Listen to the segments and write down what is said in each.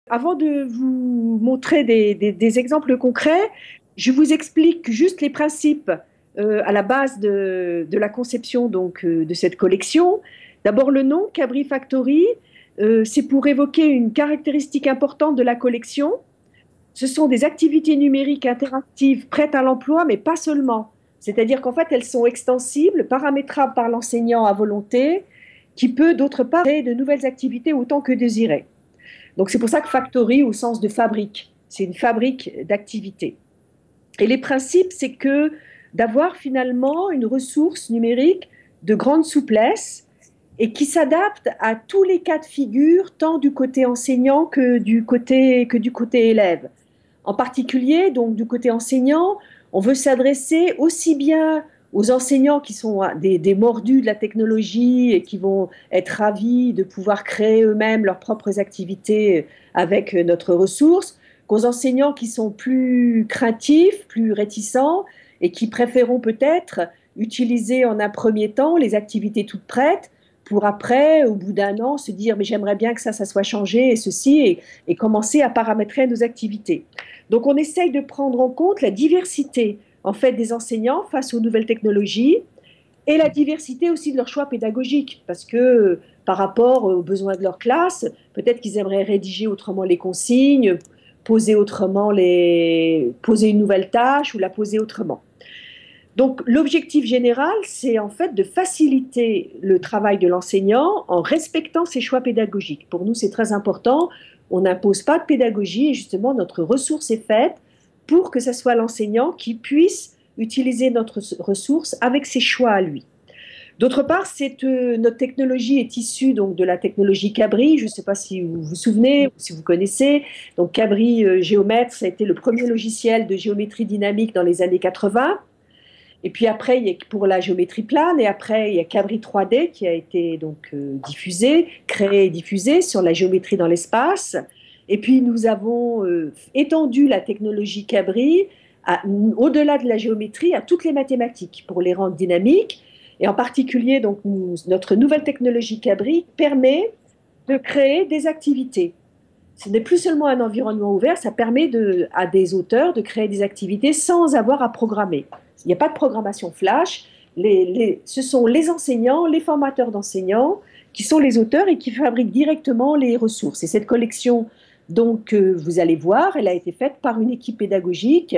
Avant de vous montrer des exemples concrets, je vous explique juste les principes à la base de la conception de cette collection. D'abord, le nom Cabri Factory, c'est pour évoquer une caractéristique importante de la collection. Ce sont des activités numériques interactives prêtes à l'emploi, mais pas seulement. C'est-à-dire qu'en fait, elles sont extensibles, paramétrables par l'enseignant à volonté, qui peut d'autre part créer de nouvelles activités autant que désiré. Donc c'est pour ça que factory au sens de fabrique, c'est une fabrique d'activités. Et les principes, c'est que d'avoir finalement une ressource numérique de grande souplesse et qui s'adapte à tous les cas de figure, tant du côté enseignant que du côté élève. En particulier, donc du côté enseignant, on veut s'adresser aussi bien aux enseignants qui sont des mordus de la technologie et qui vont être ravis de pouvoir créer eux-mêmes leurs propres activités avec notre ressource, qu'aux enseignants qui sont plus craintifs, plus réticents et qui préféreront peut-être utiliser en un premier temps les activités toutes prêtes pour après, au bout d'un an, se dire mais j'aimerais bien que ça soit changé et ceci et commencer à paramétrer nos activités. Donc on essaye de prendre en compte la diversité en fait des enseignants face aux nouvelles technologies et la diversité aussi de leur choix pédagogique parce que par rapport aux besoins de leur classe, peut-être qu'ils aimeraient rédiger autrement les consignes, poser une nouvelle tâche ou la poser autrement. Donc l'objectif général, c'est en fait de faciliter le travail de l'enseignant en respectant ses choix pédagogiques. Pour nous, c'est très important. On n'impose pas de pédagogie et justement notre ressource est faite pour que ce soit l'enseignant qui puisse utiliser notre ressource avec ses choix à lui. D'autre part, notre technologie est issue donc de la technologie Cabri. Je ne sais pas si vous vous souvenez ou si vous connaissez. Donc Cabri Géomètre, ça a été le premier logiciel de géométrie dynamique dans les années 80. Et puis après, il y a pour la géométrie plane, et après, il y a Cabri 3D qui a été donc diffusé, créé et diffusé sur la géométrie dans l'espace. Et puis nous avons étendu la technologie Cabri au-delà de la géométrie à toutes les mathématiques pour les rendre dynamiques. Et en particulier, donc, notre nouvelle technologie Cabri permet de créer des activités. Ce n'est plus seulement un environnement ouvert, ça permet à des auteurs de créer des activités sans avoir à programmer. Il n'y a pas de programmation flash. Ce sont les enseignants, les formateurs d'enseignants qui sont les auteurs et qui fabriquent directement les ressources. Et cette collection, donc, vous allez voir, elle a été faite par une équipe pédagogique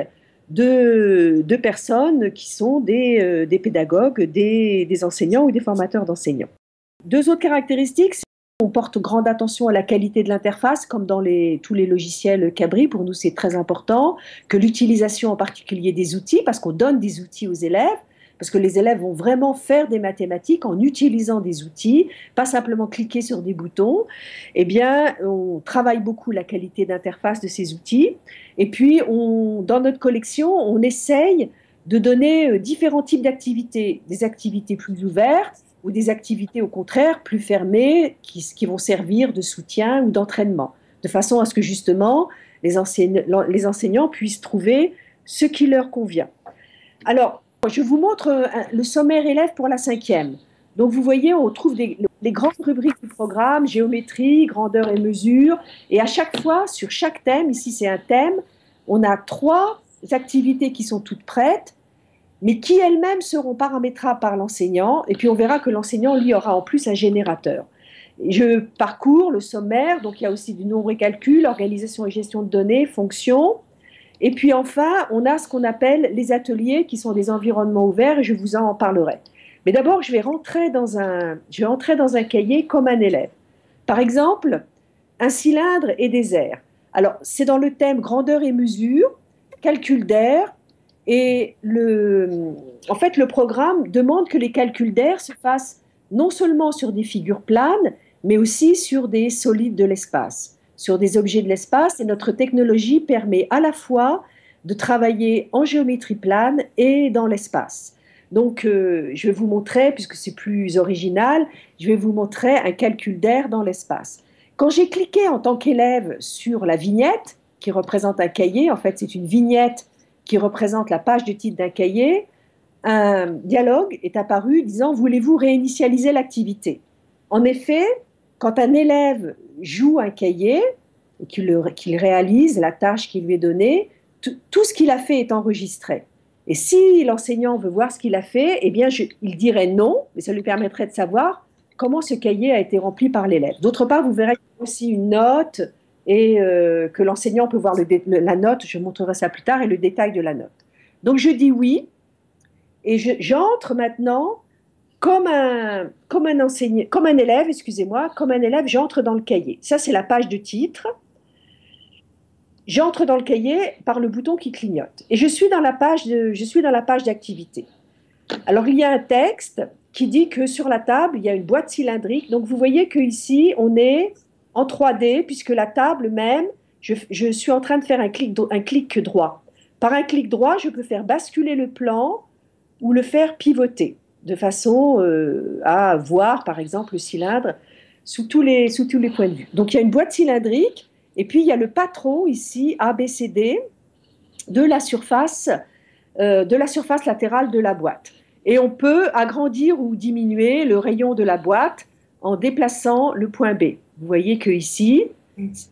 de personnes qui sont des pédagogues, des enseignants ou des formateurs d'enseignants. Deux autres caractéristiques. On porte grande attention à la qualité de l'interface, comme dans tous les logiciels Cabri. Pour nous, c'est très important que l'utilisation en particulier des outils, parce qu'on donne des outils aux élèves, parce que les élèves vont vraiment faire des mathématiques en utilisant des outils, pas simplement cliquer sur des boutons. Eh bien, on travaille beaucoup la qualité d'interface de ces outils. Et puis, dans notre collection, on essaye de donner différents types d'activités, des activités plus ouvertes, ou des activités au contraire plus fermées qui vont servir de soutien ou d'entraînement, de façon à ce que justement les enseignants puissent trouver ce qui leur convient. Alors, je vous montre le sommaire élève pour la cinquième. Donc vous voyez, on trouve les grandes rubriques du programme, géométrie, grandeur et mesure, et à chaque fois, sur chaque thème, ici c'est un thème, on a 3 activités qui sont toutes prêtes, mais qui elles-mêmes seront paramétrables par l'enseignant. Et puis on verra que l'enseignant, lui, aura en plus un générateur. Je parcours le sommaire, donc il y a aussi du nombre et calcul, organisation et gestion de données, fonctions. Et puis enfin, on a ce qu'on appelle les ateliers, qui sont des environnements ouverts, et je vous en parlerai. Mais d'abord, je vais entrer dans un cahier comme un élève. Par exemple, un cylindre et des airs. Alors, c'est dans le thème grandeur et mesure, calcul d'air, et en fait, le programme demande que les calculs d'air se fassent non seulement sur des figures planes, mais aussi sur des solides de l'espace, sur des objets de l'espace. Et notre technologie permet à la fois de travailler en géométrie plane et dans l'espace. Donc, je vais vous montrer, puisque c'est plus original, je vais vous montrer un calcul d'air dans l'espace. Quand j'ai cliqué en tant qu'élève sur la vignette, qui représente un cahier, en fait, c'est une vignette qui représente la page de titre d'un cahier, un dialogue est apparu disant « Voulez-vous réinitialiser l'activité ?» En effet, quand un élève joue un cahier, et qu'il réalise la tâche qui lui est donnée, tout ce qu'il a fait est enregistré. Et si l'enseignant veut voir ce qu'il a fait, eh bien, il dirait non, mais ça lui permettrait de savoir comment ce cahier a été rempli par l'élève. D'autre part, vous verrez qu'il y a aussi une note et que l'enseignant peut voir la note, je montrerai ça plus tard, et le détail de la note. Donc, je dis oui, et j'entre maintenant comme un élève, excusez-moi, comme un élève, j'entre dans le cahier. Ça, c'est la page de titre. J'entre dans le cahier par le bouton qui clignote. Et je suis dans la page d'activité. Alors, il y a un texte qui dit que sur la table, il y a une boîte cylindrique. Donc, vous voyez qu'ici, on est en 3D, puisque la table même, je suis en train de faire un clic droit. Par un clic droit, je peux faire basculer le plan ou le faire pivoter, de façon à voir, par exemple, le cylindre sous tous les points de vue. Donc, il y a une boîte cylindrique. Et puis, il y a le patron ici, ABCD, de la surface latérale de la boîte. Et on peut agrandir ou diminuer le rayon de la boîte en déplaçant le point B. Vous voyez que ici,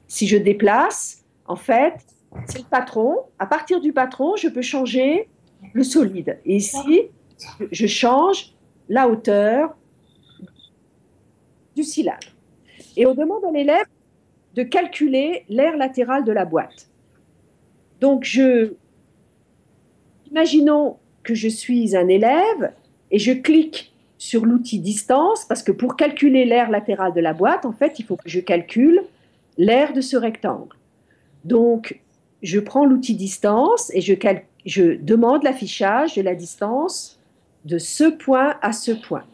si je déplace, en fait, c'est le patron. À partir du patron, je peux changer le solide. Et ici, je change la hauteur du cylindre. Et on demande à l'élève de calculer l'aire latérale de la boîte. Donc, imaginons que je suis un élève et je clique sur l'outil distance parce que pour calculer l'aire latérale de la boîte, en fait, il faut que je calcule l'aire de ce rectangle. Donc, je prends l'outil distance et je demande l'affichage de la distance de ce point à ce point.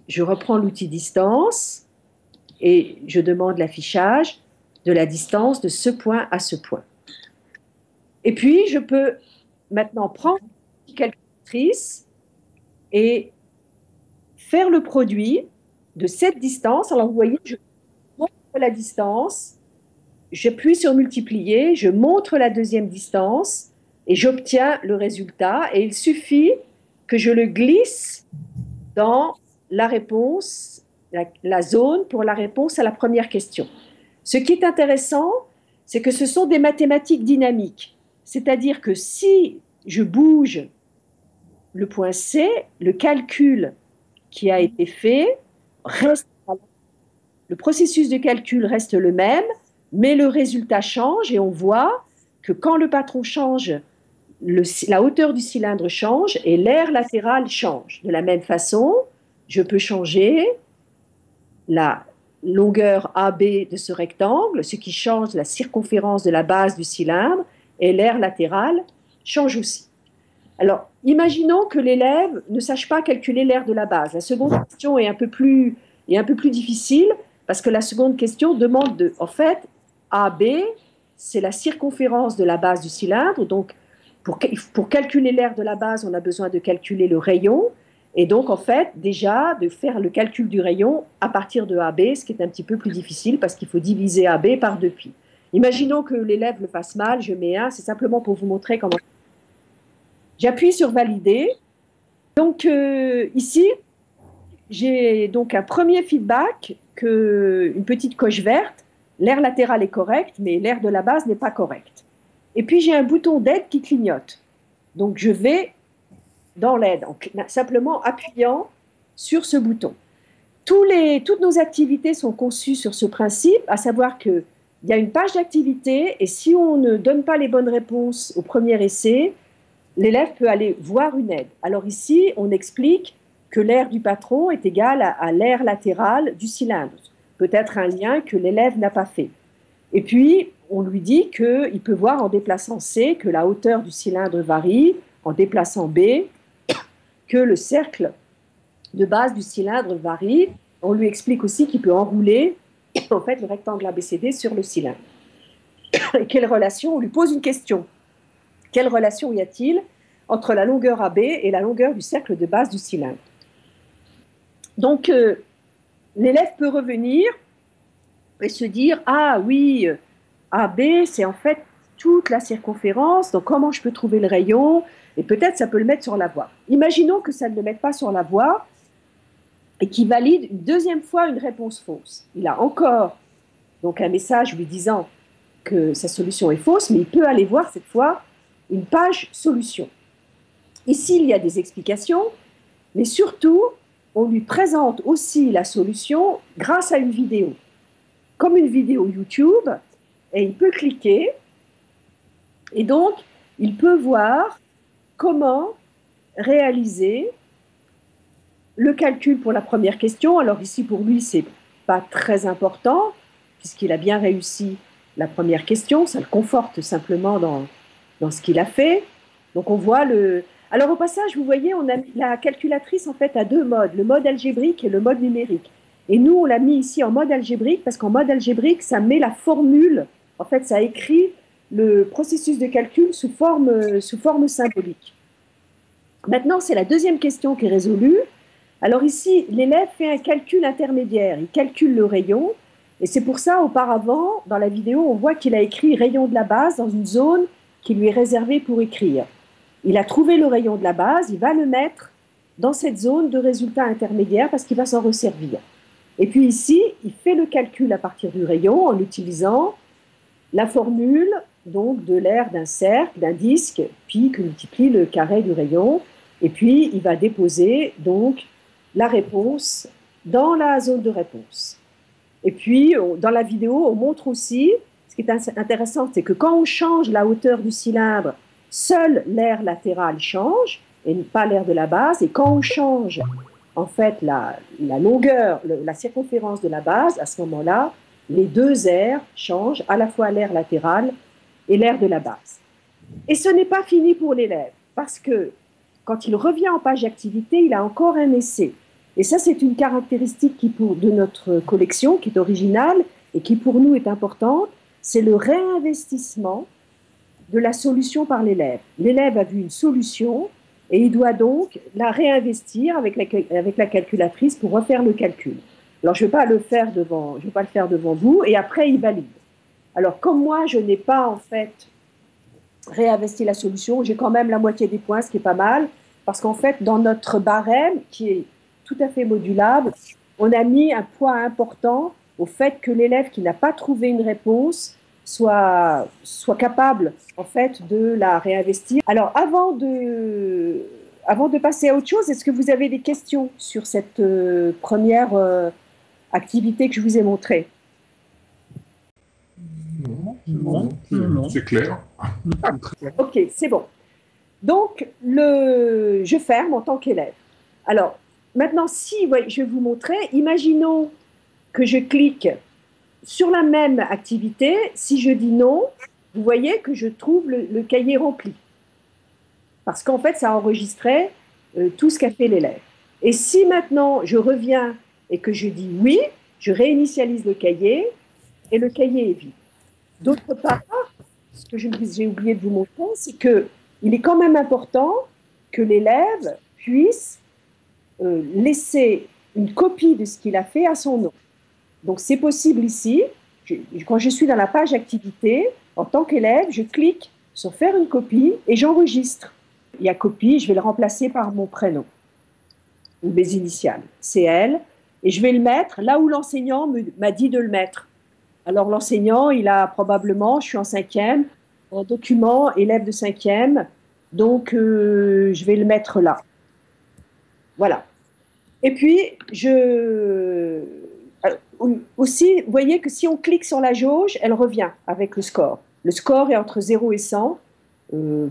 Je reprends l'outil distance et je demande l'affichage de la distance de ce point à ce point. Et puis, je peux maintenant prendre une calculatrice et faire le produit de cette distance. Alors, vous voyez, je montre la distance, j'appuie sur multiplier, je montre la deuxième distance et j'obtiens le résultat. Et il suffit que je le glisse dans la réponse, la zone pour la réponse à la première question. Ce qui est intéressant, c'est que ce sont des mathématiques dynamiques. C'est-à-dire que si je bouge le point C, le calcul qui a été fait reste, le processus de calcul reste le même, mais le résultat change et on voit que quand le patron change, la hauteur du cylindre change et l'aire latérale change. De la même façon, je peux changer la longueur AB de ce rectangle, ce qui change la circonférence de la base du cylindre, et l'aire latérale change aussi. Alors, imaginons que l'élève ne sache pas calculer l'aire de la base. La seconde question est un peu plus difficile, parce que la seconde question demande en fait, AB, c'est la circonférence de la base du cylindre, donc pour calculer l'aire de la base, on a besoin de calculer le rayon, et donc, en fait, déjà, de faire le calcul du rayon à partir de AB, ce qui est un petit peu plus difficile parce qu'il faut diviser AB par 2π. Imaginons que l'élève le fasse mal, je mets 1, c'est simplement pour vous montrer comment. J'appuie sur valider. Donc, ici, j'ai donc un premier feedback, une petite coche verte, l'aire latérale est correcte, mais l'aire de la base n'est pas correcte. Et puis, j'ai un bouton d'aide qui clignote. Donc, je vais dans l'aide, en simplement appuyant sur ce bouton. Toutes nos activités sont conçues sur ce principe, à savoir qu'il y a une page d'activité et si on ne donne pas les bonnes réponses au premier essai, l'élève peut aller voir une aide. Alors ici, on explique que l'aire du patron est égale à l'aire latérale du cylindre. Peut-être un lien que l'élève n'a pas fait. Et puis, on lui dit qu'il peut voir en déplaçant C que la hauteur du cylindre varie, en déplaçant B, que le cercle de base du cylindre varie. On lui explique aussi qu'il peut enrouler en fait, le rectangle ABCD sur le cylindre. Et quelle relation? On lui pose une question. Quelle relation y a-t-il entre la longueur AB et la longueur du cercle de base du cylindre? Donc, l'élève peut revenir et se dire « Ah oui, AB, c'est en fait toute la circonférence, donc comment je peux trouver le rayon ?» Et peut-être ça peut le mettre sur la voie. Imaginons que ça ne le mette pas sur la voie et qu'il valide une deuxième fois une réponse fausse. Il a encore donc un message lui disant que sa solution est fausse, mais il peut aller voir cette fois une page solution. Ici, il y a des explications, mais surtout, on lui présente aussi la solution grâce à une vidéo, comme une vidéo YouTube, et il peut cliquer, et donc, il peut voir comment réaliser le calcul pour la première question. Alors ici, pour lui, ce n'est pas très important, puisqu'il a bien réussi la première question, ça le conforte simplement dans ce qu'il a fait. Donc on voit le... Alors au passage, vous voyez, on a mis la calculatrice en fait à deux modes, le mode algébrique et le mode numérique. Et nous, on l'a mis ici en mode algébrique, parce qu'en mode algébrique, ça met la formule, en fait, ça écrit le processus de calcul sous forme symbolique. Maintenant, c'est la deuxième question qui est résolue. Alors ici, l'élève fait un calcul intermédiaire, il calcule le rayon, et c'est pour ça, auparavant, dans la vidéo, on voit qu'il a écrit rayon de la base dans une zone qui lui est réservée pour écrire. Il a trouvé le rayon de la base, il va le mettre dans cette zone de résultat intermédiaire parce qu'il va s'en resservir. Et puis ici, il fait le calcul à partir du rayon en utilisant la formule donc, de l'aire d'un cercle, d'un disque, pi que multiplie le carré du rayon, et puis il va déposer donc la réponse dans la zone de réponse. Et puis, dans la vidéo, on montre aussi, ce qui est intéressant, c'est que quand on change la hauteur du cylindre, seule l'aire latérale change, et pas l'aire de la base, et quand on change en fait la longueur, la circonférence de la base, à ce moment-là, les deux aires changent, à la fois l'aire latérale et l'aire de la base. Et ce n'est pas fini pour l'élève, parce que quand il revient en page d'activité, il a encore un essai. Et ça, c'est une caractéristique de notre collection, qui est originale et qui, pour nous, est importante, c'est le réinvestissement de la solution par l'élève. L'élève a vu une solution et il doit donc la réinvestir avec la calculatrice pour refaire le calcul. Alors, je ne vais pas le faire devant vous, et après, il valide. Alors, comme moi, je n'ai pas, en fait, réinvesti la solution, j'ai quand même la moitié des points, ce qui est pas mal, parce qu'en fait, dans notre barème, qui est tout à fait modulable, on a mis un point important au fait que l'élève qui n'a pas trouvé une réponse soit capable, en fait, de la réinvestir. Alors, avant de passer à autre chose, est-ce que vous avez des questions sur cette première activité que je vous ai montrée? Non, c'est clair. Ok, c'est bon. Donc, je ferme en tant qu'élève. Alors, maintenant, si je vais vous montrer, imaginons que je clique sur la même activité. Si je dis non, vous voyez que je trouve le cahier rempli. Parce qu'en fait, ça enregistrait tout ce qu'a fait l'élève. Et si maintenant je reviens et que je dis oui, je réinitialise le cahier et le cahier est vide. D'autre part, ce que j'ai oublié de vous montrer, c'est qu'il est quand même important que l'élève puisse laisser une copie de ce qu'il a fait à son nom. Donc, c'est possible ici. Quand je suis dans la page activité, en tant qu'élève, je clique sur faire une copie et j'enregistre. Il y a copie, je vais le remplacer par mon prénom ou mes initiales, CL, et je vais le mettre là où l'enseignant m'a dit de le mettre. Alors, l'enseignant, il a probablement, je suis en 5e, un document élève de 5e, donc je vais le mettre là. Voilà. Et puis, aussi, vous voyez que si on clique sur la jauge, elle revient avec le score. Le score est entre 0 et 100,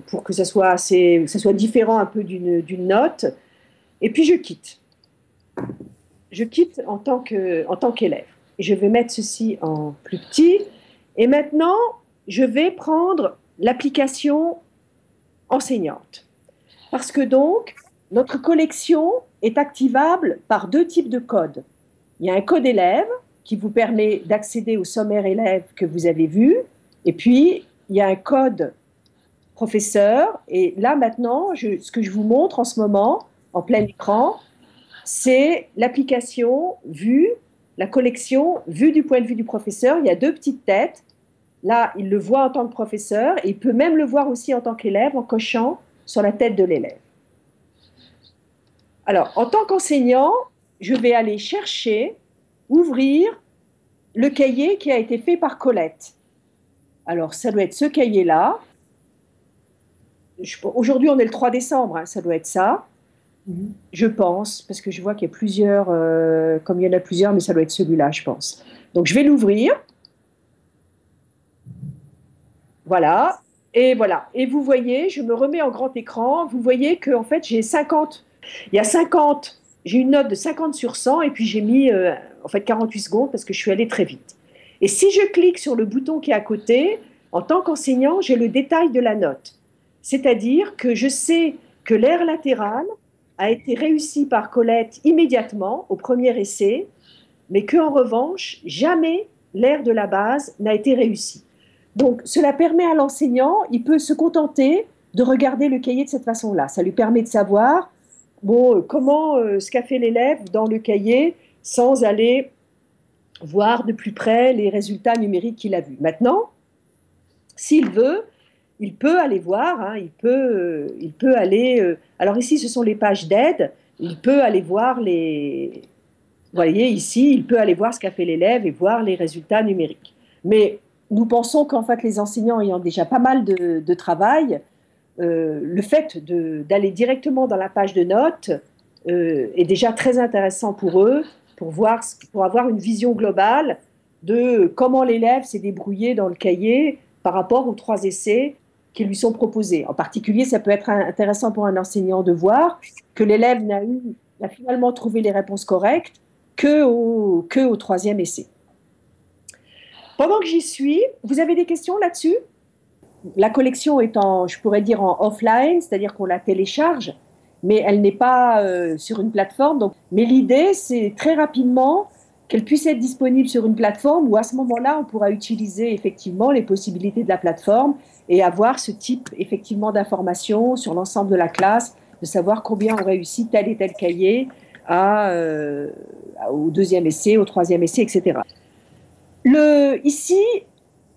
pour que ça soit différent un peu d'une note. Et puis, je quitte. Je quitte en tant qu'élève. Et je vais mettre ceci en plus petit. Et maintenant, je vais prendre l'application enseignante. Parce que donc, notre collection est activable par deux types de codes. Il y a un code élève qui vous permet d'accéder au sommaire élève que vous avez vu. Et puis, il y a un code professeur. Et là, maintenant, ce que je vous montre en ce moment, en plein écran, c'est l'application vue, la collection vue du point de vue du professeur. Il y a deux petites têtes. Là, il le voit en tant que professeur et il peut même le voir aussi en tant qu'élève en cochant sur la tête de l'élève. Alors, en tant qu'enseignant, je vais aller chercher, ouvrir le cahier qui a été fait par Colette. Alors, ça doit être ce cahier-là. Aujourd'hui, on est le 3 décembre, hein, ça doit être ça. Je pense, parce que je vois qu'il y a plusieurs, comme il y en a plusieurs, mais ça doit être celui-là, je pense. Donc, je vais l'ouvrir. Voilà. Et voilà. Et vous voyez, je me remets en grand écran. Vous voyez qu'en fait, j'ai 50. Il y a 50. J'ai une note de 50 sur 100 et puis j'ai mis en fait 48 secondes parce que je suis allée très vite. Et si je clique sur le bouton qui est à côté, en tant qu'enseignant, j'ai le détail de la note. C'est-à-dire que je sais que l'aire latérale a été réussi par Colette immédiatement au premier essai, mais qu'en revanche, jamais l'aire de la base n'a été réussi. Donc, cela permet à l'enseignant, il peut se contenter de regarder le cahier de cette façon-là. Ça lui permet de savoir comment ce qu'a fait l'élève dans le cahier sans aller voir de plus près les résultats numériques qu'il a vus. Maintenant, s'il veut, il peut aller voir, hein, il peut aller... alors ici, ce sont les pages d'aide. Il peut aller voir les... Vous voyez, ici, il peut aller voir ce qu'a fait l'élève et voir les résultats numériques. Mais nous pensons qu'en fait, les enseignants ayant déjà pas mal de travail, le fait d'aller directement dans la page de notes est déjà très intéressant pour eux, pour avoir une vision globale de comment l'élève s'est débrouillé dans le cahier par rapport aux 3 essais qui lui sont proposés. En particulier, ça peut être intéressant pour un enseignant de voir que l'élève n'a finalement trouvé les réponses correctes que au 3e essai. Pendant que j'y suis, vous avez des questions là-dessus? La collection est je pourrais dire en offline, c'est-à-dire qu'on la télécharge, mais elle n'est pas sur une plateforme. Donc, mais l'idée, c'est très rapidement qu'elle puisse être disponible sur une plateforme où à ce moment-là, on pourra utiliser effectivement les possibilités de la plateforme et avoir ce type effectivement d'informations sur l'ensemble de la classe, de savoir combien ont réussi tel et tel cahier au 2e essai, au 3e essai, etc. Ici,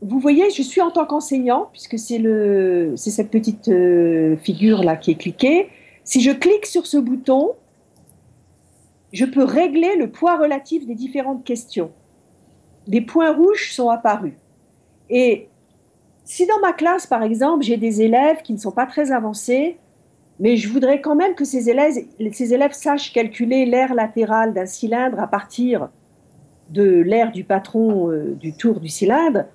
vous voyez, je suis en tant qu'enseignant, puisque c'est cette petite figure-là qui est cliquée. Si je clique sur ce bouton, je peux régler le poids relatif des différentes questions. Des points rouges sont apparus. Et si dans ma classe, par exemple, j'ai des élèves qui ne sont pas très avancés, mais je voudrais quand même que ces élèves sachent calculer l'aire latérale d'un cylindre à partir de l'aire du patron du tour du cylindre,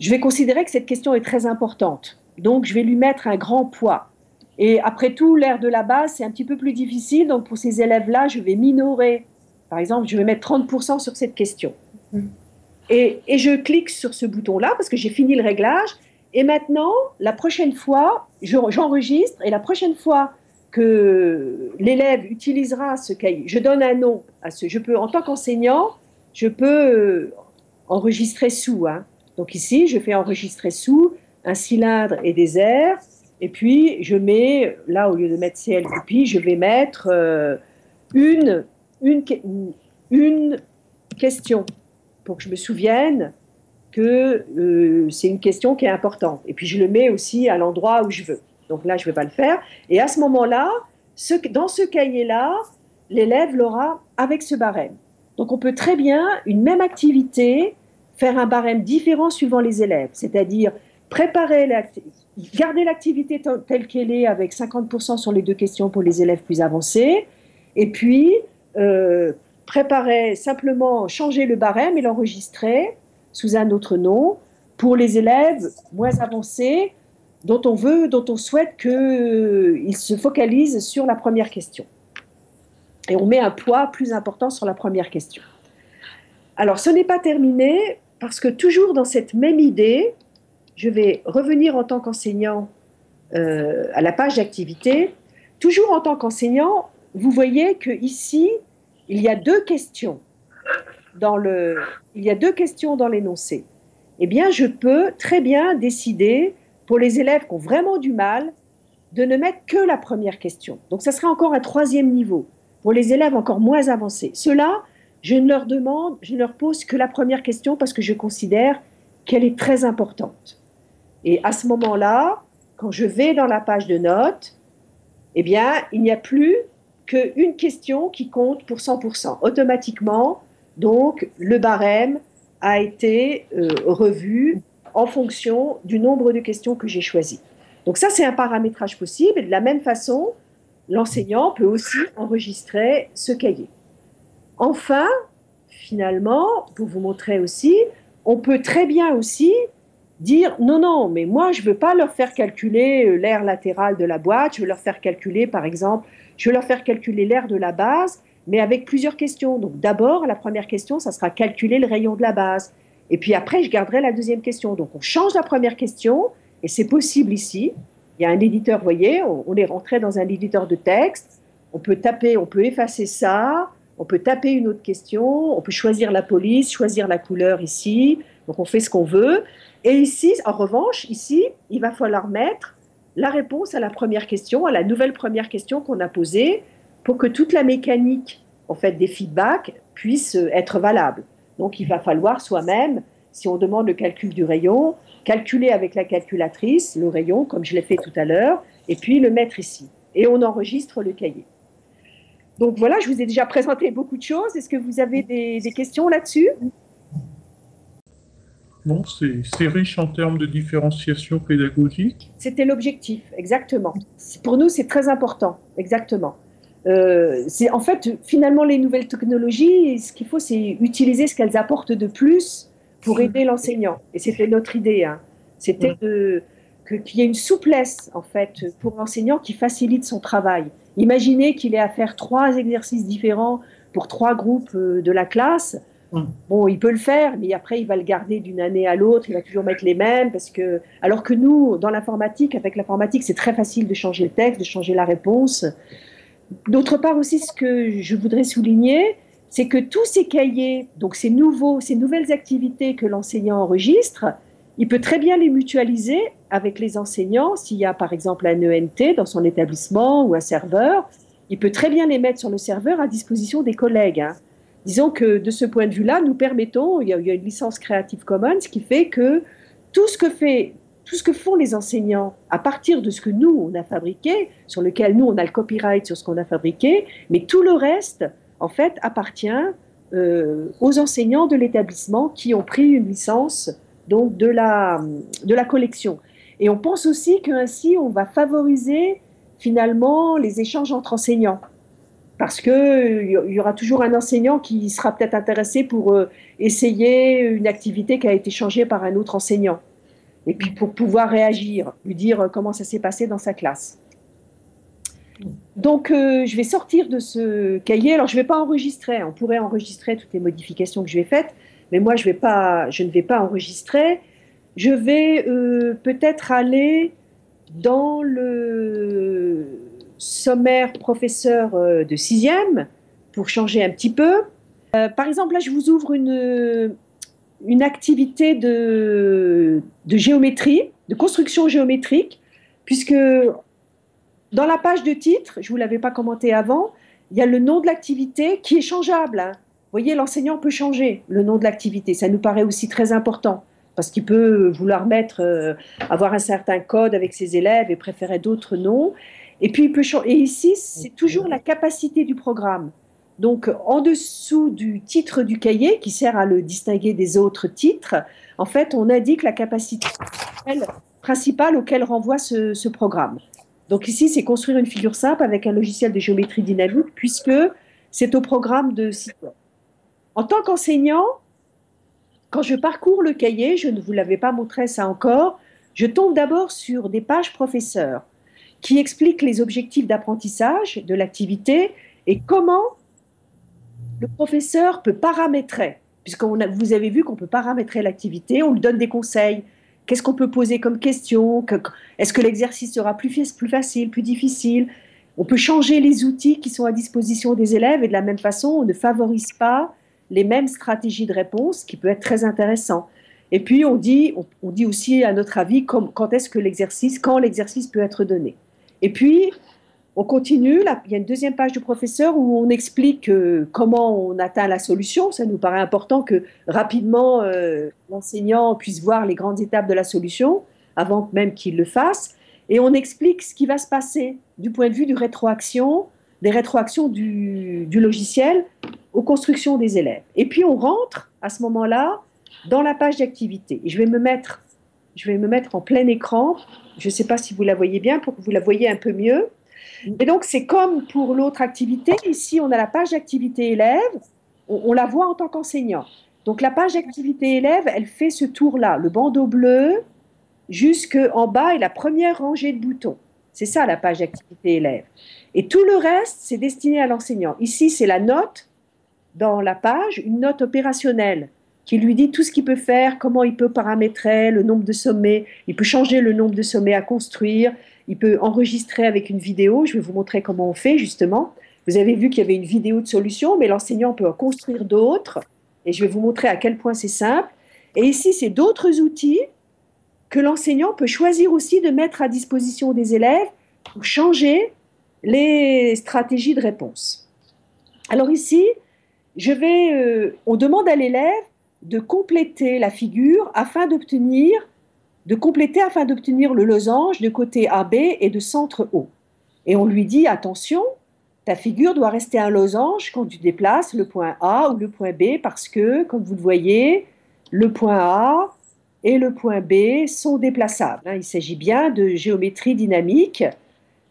je vais considérer que cette question est très importante. Donc, je vais lui mettre un grand poids. Et après tout, l'aire de la base, c'est un petit peu plus difficile. Donc, pour ces élèves-là, je vais minorer. Par exemple, je vais mettre 30% sur cette question. Et je clique sur ce bouton-là parce que j'ai fini le réglage. Et maintenant, la prochaine fois, j'enregistre. Et la prochaine fois que l'élève utilisera ce cahier, je donne un nom à je peux, en tant qu'enseignant, je peux enregistrer sous. Hein. Donc ici, je fais enregistrer sous un cylindre et des airs. Et puis, je mets, là, au lieu de mettre CLCopi, je vais mettre une question pour que je me souvienne que c'est une question qui est importante. Et puis, je le mets aussi à l'endroit où je veux. Donc là, je ne vais pas le faire. Et à ce moment-là, dans ce cahier-là, l'élève l'aura avec ce barème. Donc, on peut très bien, une même activité, faire un barème différent suivant les élèves. C'est-à-dire garder l'activité telle qu'elle est avec 50% sur les 2 questions pour les élèves plus avancés. Et puis, simplement changer le barème et l'enregistrer sous un autre nom pour les élèves moins avancés dont on souhaite qu'ils se focalisent sur la première question. Et on met un poids plus important sur la première question. Alors, ce n'est pas terminé parce que toujours dans cette même idée, je vais revenir en tant qu'enseignant à la page d'activité. Toujours en tant qu'enseignant, vous voyez qu'ici, il y a 2 questions dans l'énoncé. Eh bien, je peux très bien décider, pour les élèves qui ont vraiment du mal, de ne mettre que la première question. Donc, ça sera encore un 3e niveau. Pour les élèves encore moins avancés. Ceux-là, je ne leur pose que la première question parce que je considère qu'elle est très importante. Et à ce moment-là, quand je vais dans la page de notes, eh bien, il n'y a plus qu'une question qui compte pour 100%. Automatiquement, donc, le barème a été revu en fonction du nombre de questions que j'ai choisies. Donc ça, c'est un paramétrage possible. Et de la même façon, l'enseignant peut aussi enregistrer ce cahier. Enfin, finalement, pour vous montrer aussi, on peut très bien aussi dire non, non, mais moi, je ne veux pas leur faire calculer l'aire latéral de la boîte, je veux leur faire calculer, par exemple, je veux leur faire calculer l'aire de la base, mais avec plusieurs questions. Donc d'abord, la première question, ça sera calculer le rayon de la base. Et puis après, je garderai la deuxième question. Donc on change la première question, et c'est possible ici. Il y a un éditeur, vous voyez, on est rentré dans un éditeur de texte, on peut taper, on peut effacer ça, on peut taper une autre question, on peut choisir la police, choisir la couleur ici, donc on fait ce qu'on veut. Et ici, en revanche, ici, il va falloir mettre la réponse à la première question, à la nouvelle première question qu'on a posée, pour que toute la mécanique, en fait, des feedbacks puisse être valable. Donc il va falloir soi-même, si on demande le calcul du rayon, calculer avec la calculatrice le rayon, comme je l'ai fait tout à l'heure, et puis le mettre ici. Et on enregistre le cahier. Donc voilà, je vous ai déjà présenté beaucoup de choses. Est-ce que vous avez des questions là-dessus? Non, c'est riche en termes de différenciation pédagogique. C'était l'objectif, exactement. Pour nous, c'est très important, exactement. En fait, finalement, les nouvelles technologies, ce qu'il faut, c'est utiliser ce qu'elles apportent de plus pour aider l'enseignant. Et c'était notre idée. Hein. C'était qu'il y ait une souplesse, en fait, pour l'enseignant qui facilite son travail. Imaginez qu'il ait à faire 3 exercices différents pour 3 groupes de la classe. Bon, il peut le faire, mais après, il va le garder d'une année à l'autre, il va toujours mettre les mêmes, alors que nous, dans l'informatique, avec l'informatique, c'est très facile de changer le texte, de changer la réponse. D'autre part aussi, ce que je voudrais souligner, c'est que tous ces cahiers, donc ces nouvelles activités que l'enseignant enregistre, il peut très bien les mutualiser avec les enseignants. S'il y a par exemple un ENT dans son établissement ou un serveur, il peut très bien les mettre sur le serveur à disposition des collègues. Hein. Disons que de ce point de vue-là, nous permettons, il y a une licence Creative Commons qui fait que tout ce que font les enseignants à partir de ce que nous, on a fabriqué, sur lequel nous, on a le copyright sur ce qu'on a fabriqué, mais tout le reste, en fait, appartient aux enseignants de l'établissement qui ont pris une licence donc de la collection. Et on pense aussi qu'ainsi, on va favoriser finalement les échanges entre enseignants. Parce qu'il y aura toujours un enseignant qui sera peut-être intéressé pour essayer une activité qui a été changée par un autre enseignant. Et puis pour pouvoir réagir, lui dire comment ça s'est passé dans sa classe. Donc je vais sortir de ce cahier. Alors je ne vais pas enregistrer, on pourrait enregistrer toutes les modifications que je vais faites, mais moi je ne vais pas enregistrer. Je vais peut-être aller dans le sommaire professeur de 6e pour changer un petit peu. Par exemple, là je vous ouvre une activité de géométrie, de construction géométrique, puisque dans la page de titre, je ne vous l'avais pas commenté avant, il y a le nom de l'activité qui est changeable. Hein. Vous voyez, l'enseignant peut changer le nom de l'activité. Ça nous paraît aussi très important, parce qu'il peut vouloir avoir un certain code avec ses élèves et préférer d'autres noms. Et puis, et ici, c'est toujours la capacité du programme. Donc, en dessous du titre du cahier, qui sert à le distinguer des autres titres, en fait, on indique la capacité principale auquel renvoie ce programme. Donc ici, c'est construire une figure simple avec un logiciel de géométrie dynamique, puisque c'est au programme de Cyclope. En tant qu'enseignant, quand je parcours le cahier, je ne vous l'avais pas montré ça encore, je tombe d'abord sur des pages professeurs qui expliquent les objectifs d'apprentissage de l'activité et comment le professeur peut paramétrer, puisque vous avez vu qu'on peut paramétrer l'activité, on lui donne des conseils. Qu'est-ce qu'on peut poser comme question? Est-ce que l'exercice sera plus facile, plus difficile? On peut changer les outils qui sont à disposition des élèves et de la même façon, on ne favorise pas les mêmes stratégies de réponse, qui peut être très intéressant. Et puis, on dit aussi, à notre avis, quand l'exercice peut être donné. Et puis, on continue, là, il y a une deuxième page du professeur où on explique comment on atteint la solution. Ça nous paraît important que rapidement l'enseignant puisse voir les grandes étapes de la solution avant même qu'il le fasse. Et on explique ce qui va se passer du point de vue des rétroactions du logiciel aux constructions des élèves. Et puis on rentre à ce moment-là dans la page d'activité. Et je vais me mettre Je vais me mettre en plein écran. Je ne sais pas si vous la voyez bien pour que vous la voyez un peu mieux. Et donc, c'est comme pour l'autre activité. Ici, on a la page d'activité élève. On la voit en tant qu'enseignant. Donc, la page d'activité élève, elle fait ce tour-là, le bandeau bleu jusqu'en bas et la première rangée de boutons. C'est ça, la page d'activité élève. Et tout le reste, c'est destiné à l'enseignant. Ici, c'est la note dans la page, une note opérationnelle qui lui dit tout ce qu'il peut faire, comment il peut paramétrer le nombre de sommets, il peut changer le nombre de sommets à construire, il peut enregistrer avec une vidéo. Je vais vous montrer comment on fait justement. Vous avez vu qu'il y avait une vidéo de solution, mais l'enseignant peut en construire d'autres. Et je vais vous montrer à quel point c'est simple. Et ici, c'est d'autres outils que l'enseignant peut choisir aussi de mettre à disposition des élèves pour changer les stratégies de réponse. Alors ici, on demande à l'élève de compléter la figure afin d'obtenir le losange de côté AB et de centre O. Et on lui dit, attention, ta figure doit rester un losange quand tu déplaces le point A ou le point B parce que, comme vous le voyez, le point A et le point B sont déplaçables. Il s'agit bien de géométrie dynamique.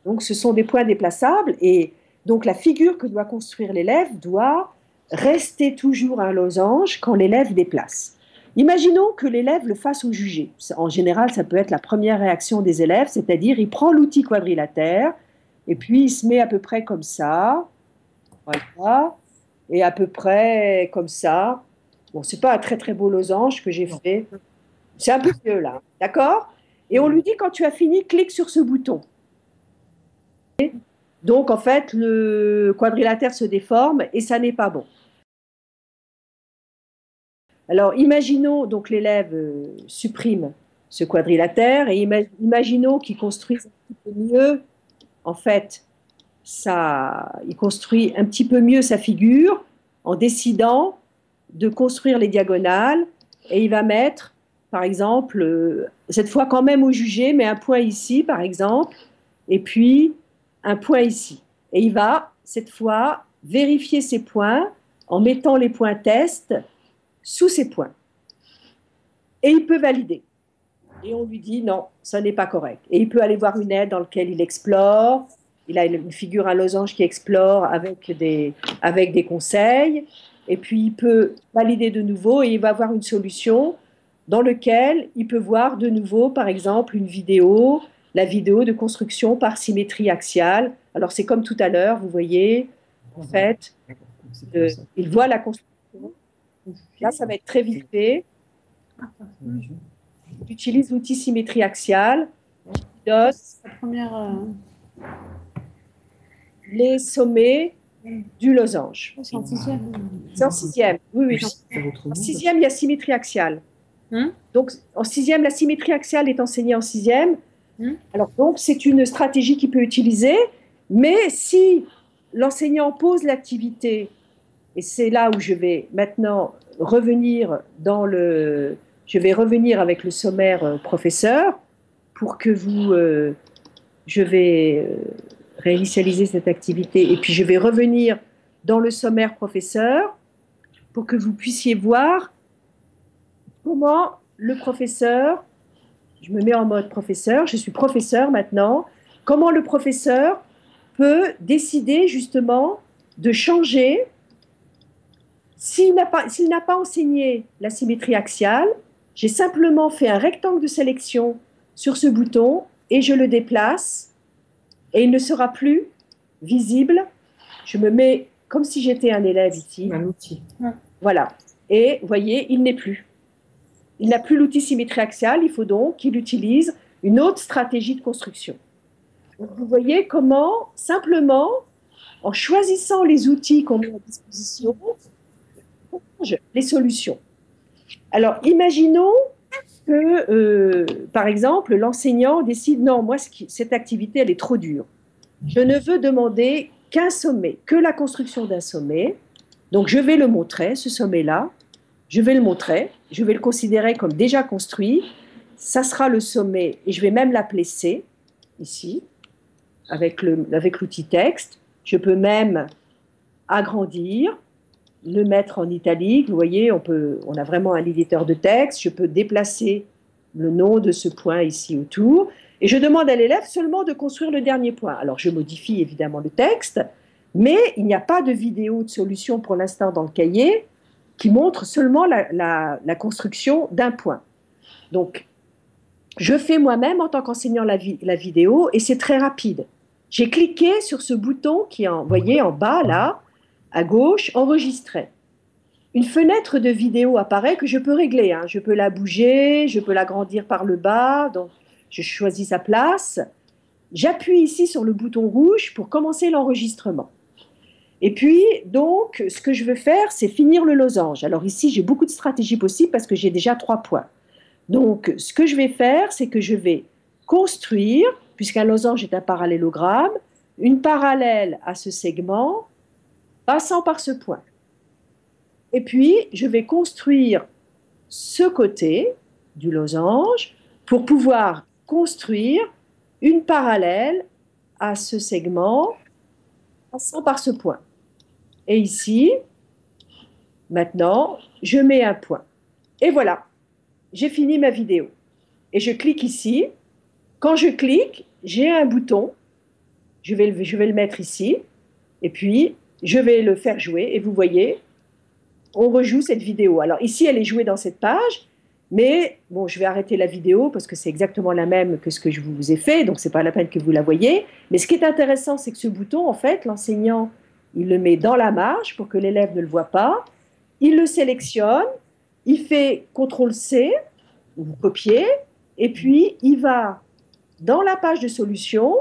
Donc, ce sont des points déplaçables et donc la figure que doit construire l'élève doit rester toujours un losange quand l'élève déplace. Imaginons que l'élève le fasse au jugé. En général, ça peut être la première réaction des élèves, c'est-à-dire il prend l'outil quadrilatère et puis il se met à peu près comme ça, voilà, et à peu près comme ça. Bon, c'est pas un très très beau losange que j'ai fait. C'est un peu mieux là, d'accord? Et on lui dit quand tu as fini, clique sur ce bouton. Donc en fait, le quadrilatère se déforme et ça n'est pas bon. Alors imaginons donc l'élève supprime ce quadrilatère et imaginons qu'il construise un petit peu mieux. En fait, il construit un petit peu mieux sa figure en décidant de construire les diagonales et il va mettre, par exemple, cette fois quand même au jugé, mais un point ici, par exemple, et puis un point ici. Et il va, cette fois, vérifier ces points en mettant les points test sous ces points. Et il peut valider. Et on lui dit non, ça n'est pas correct. Et il peut aller voir une aide dans laquelle il explore. Il a une figure, un losange qui explore avec des conseils. Et puis il peut valider de nouveau et il va avoir une solution dans laquelle il peut voir de nouveau, par exemple, la vidéo de construction par symétrie axiale. Alors c'est comme tout à l'heure, vous voyez, en fait, il voit la construction. Là, ça va être très vite fait. J'utilise l'outil symétrie axiale qui donne les sommets du losange. C'est en sixième. C'est en sixième, oui. En sixième, il y a symétrie axiale. Donc, en sixième, la symétrie axiale est enseignée en sixième. Alors, donc, c'est une stratégie qu'il peut utiliser, mais si l'enseignant pose l'activité, et c'est là où je vais maintenant revenir je vais revenir avec le sommaire professeur pour que je vais réinitialiser cette activité et puis je vais revenir dans le sommaire professeur pour que vous puissiez voir comment le professeur, je me mets en mode professeur, je suis professeur maintenant, comment le professeur peut décider justement de changer. S'il n'a pas enseigné la symétrie axiale, j'ai simplement fait un rectangle de sélection sur ce bouton et je le déplace et il ne sera plus visible. Je me mets comme si j'étais un élève ici. Un outil. Voilà. Et vous voyez, il n'est plus. Il n'a plus l'outil symétrie axiale, il faut donc qu'il utilise une autre stratégie de construction. Donc, vous voyez comment, simplement, en choisissant les outils qu'on met à disposition, on change les solutions. Alors, imaginons que, par exemple, l'enseignant décide, non, moi, cette activité, elle est trop dure. Je ne veux demander qu'un sommet, que la construction d'un sommet. Donc, je vais le montrer, ce sommet-là. Je vais le montrer, je vais le considérer comme déjà construit. Ça sera le sommet, et je vais même l'appeler C, ici, avec l'outil texte. Je peux même agrandir, le mettre en italique. Vous voyez, on a vraiment un éditeur de texte. Je peux déplacer le nom de ce point ici autour, et je demande à l'élève seulement de construire le dernier point. Alors je modifie évidemment le texte, mais il n'y a pas de vidéo de solution pour l'instant dans le cahier qui montre seulement la construction d'un point. Donc, je fais moi-même en tant qu'enseignant la vidéo et c'est très rapide. J'ai cliqué sur ce bouton qui est, vous voyez, en bas, là, à gauche, enregistrer. Une fenêtre de vidéo apparaît que je peux régler, hein. Je peux la bouger, je peux l'agrandir par le bas, donc je choisis sa place. J'appuie ici sur le bouton rouge pour commencer l'enregistrement. Et puis, donc, ce que je veux faire, c'est finir le losange. Alors ici, j'ai beaucoup de stratégies possibles parce que j'ai déjà 3 points. Donc, ce que je vais faire, c'est que je vais construire, puisqu'un losange est un parallélogramme, une parallèle à ce segment, passant par ce point. Et puis, je vais construire ce côté du losange pour pouvoir construire une parallèle à ce segment, passant par ce point. Et ici, maintenant, je mets un point. Et voilà, j'ai fini ma vidéo. Et je clique ici. Quand je clique, j'ai un bouton. Je vais le mettre ici. Et puis, je vais le faire jouer. Et vous voyez, on rejoue cette vidéo. Alors ici, elle est jouée dans cette page. Mais bon, je vais arrêter la vidéo parce que c'est exactement la même que ce que je vous ai fait. Donc, ce n'est pas la peine que vous la voyez. Mais ce qui est intéressant, c'est que ce bouton, en fait, l'enseignant, il le met dans la marge pour que l'élève ne le voit pas. Il le sélectionne. Il fait CTRL-C, vous copiez, et puis il va dans la page de solution,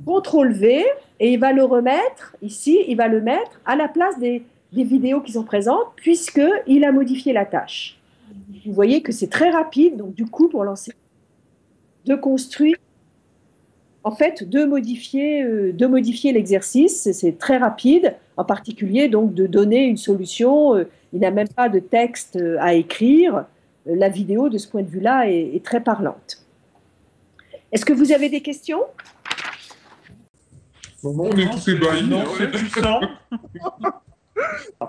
CTRL-V, et il va le remettre, ici, il va le mettre à la place des vidéos qui sont présentes, puisqu'il a modifié la tâche. Vous voyez que c'est très rapide, donc du coup, pour l'enseignant, de construire, en fait, de modifier l'exercice, c'est très rapide, en particulier, donc, de donner une solution. Il n'a même pas de texte à écrire. La vidéo, de ce point de vue-là, est très parlante. Est-ce que vous avez des questions? Non, on est tous ébahis. Non, c'est puissant.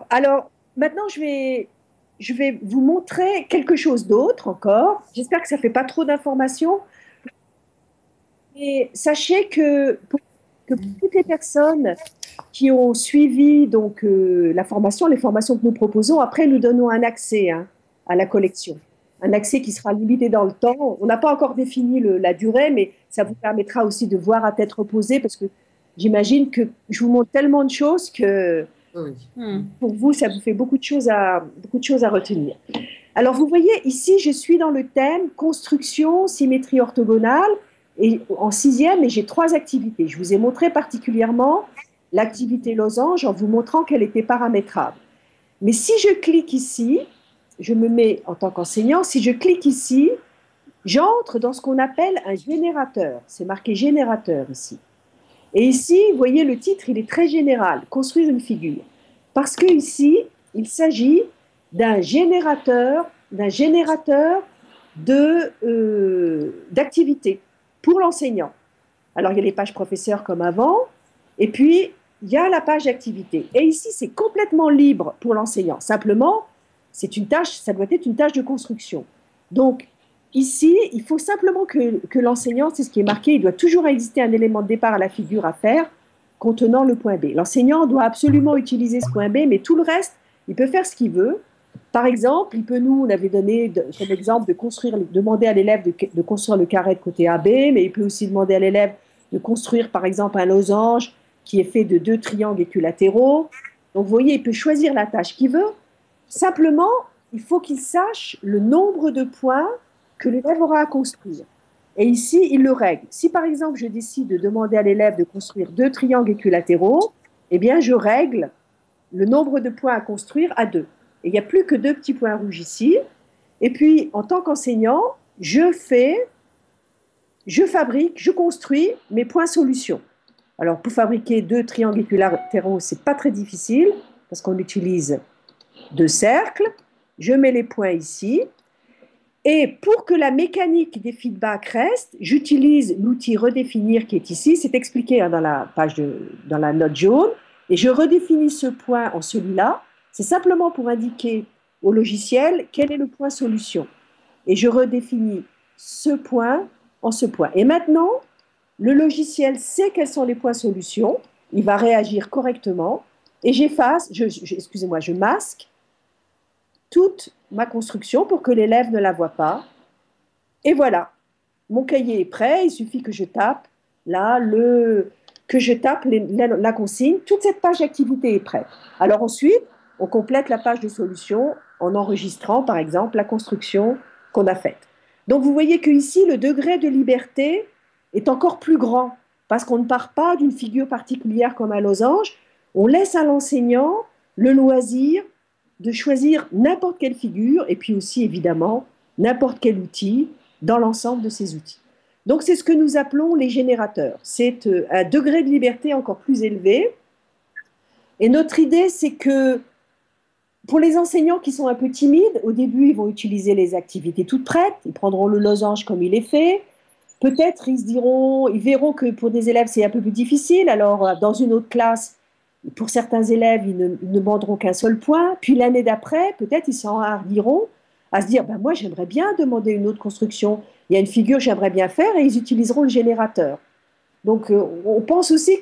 Alors, maintenant, je vais vous montrer quelque chose d'autre encore. J'espère que ça ne fait pas trop d'informations. Et sachez que pour toutes les personnes qui ont suivi donc, la formation, les formations que nous proposons, après, nous donnons un accès à la collection. Un accès qui sera limité dans le temps. On n'a pas encore défini la durée, mais ça vous permettra aussi de voir à tête reposée, parce que j'imagine que je vous montre tellement de choses que pour vous, ça vous fait beaucoup de choses à retenir. Alors, vous voyez, ici, je suis dans le thème construction, symétrie orthogonale, et en 6e, et j'ai 3 activités. Je vous ai montré particulièrement l'activité losange en vous montrant qu'elle était paramétrable. Mais si je clique ici, je me mets en tant qu'enseignant, si je clique ici, j'entre dans ce qu'on appelle un générateur. C'est marqué générateur ici. Et ici, vous voyez, le titre, il est très général, construire une figure. Parce que ici, il s'agit d'un générateur d'activités pour l'enseignant. Alors, il y a les pages professeurs comme avant, et puis, il y a la page d'activité. Et ici, c'est complètement libre pour l'enseignant. Simplement, c'est une tâche, ça doit être une tâche de construction. Donc, ici, il faut simplement que l'enseignant, c'est ce qui est marqué, il doit toujours exister un élément de départ à la figure à faire contenant le point B. L'enseignant doit absolument utiliser ce point B, mais tout le reste, il peut faire ce qu'il veut. Par exemple, on avait donné comme exemple demander à l'élève de construire le carré de côté AB, mais il peut aussi demander à l'élève de construire, par exemple, un losange qui est fait de 2 triangles équilatéraux. Donc, vous voyez, il peut choisir la tâche qu'il veut. Simplement, il faut qu'il sache le nombre de points que l'élève aura à construire. Et ici, il le règle. Si, par exemple, je décide de demander à l'élève de construire 2 triangles équilatéraux, eh bien, je règle le nombre de points à construire à 2. Et il n'y a plus que 2 petits points rouges ici. Et puis, en tant qu'enseignant, je fabrique, je construis mes points solutions. Alors, pour fabriquer 2 triangles équilatéraux, ce n'est pas très difficile, parce qu'on utilise 2 cercles. Je mets les points ici. Et pour que la mécanique des feedbacks reste, j'utilise l'outil redéfinir qui est ici. C'est expliqué dans la note jaune. Et je redéfinis ce point en celui-là. C'est simplement pour indiquer au logiciel quel est le point solution. et je redéfinis ce point en ce point. Et maintenant, le logiciel sait quels sont les points solutions, il va réagir correctement, et excusez-moi, je masque toute ma construction pour que l'élève ne la voie pas. Et voilà, mon cahier est prêt, il suffit que je tape là, la consigne, toute cette page d'activité est prête. Alors ensuite, on complète la page de solution en enregistrant, par exemple, la construction qu'on a faite. Donc vous voyez qu'ici, le degré de liberté est encore plus grand, parce qu'on ne part pas d'une figure particulière comme un losange, on laisse à l'enseignant le loisir de choisir n'importe quelle figure, et puis aussi, évidemment, n'importe quel outil dans l'ensemble de ces outils. Donc, c'est ce que nous appelons les générateurs. C'est un degré de liberté encore plus élevé. Et notre idée, c'est que pour les enseignants qui sont un peu timides, au début, ils vont utiliser les activités toutes prêtes, ils prendront le losange comme il est fait. Peut-être, ils verront que pour des élèves, c'est un peu plus difficile. Alors, dans une autre classe, pour certains élèves, ils ne demanderont qu'un seul point. Puis l'année d'après, peut-être, ils s'enhardiront à se dire, ben, moi, j'aimerais bien demander une autre construction. Il y a une figure que j'aimerais bien faire et ils utiliseront le générateur. Donc, on pense aussi